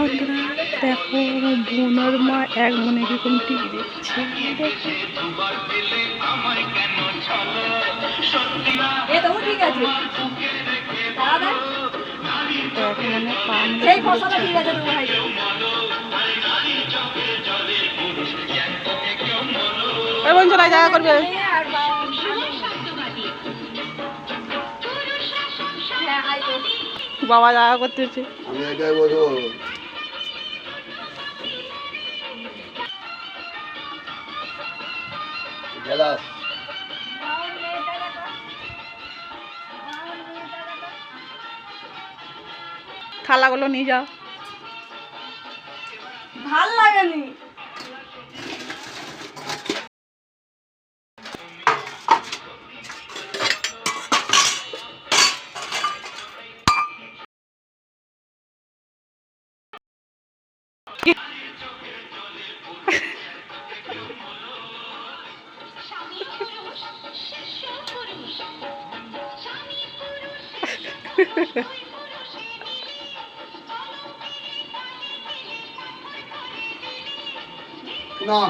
বন্ধুরা দেখো আমার বোন আর মা এক মনে এরকম টিভি দেখছে। জায়গা করবে বাবা জায়গা করতেছে। আমি এটাই বলবো গেলাস থালাগুলো নিয়ে যাও। ভাল লাগেনি। না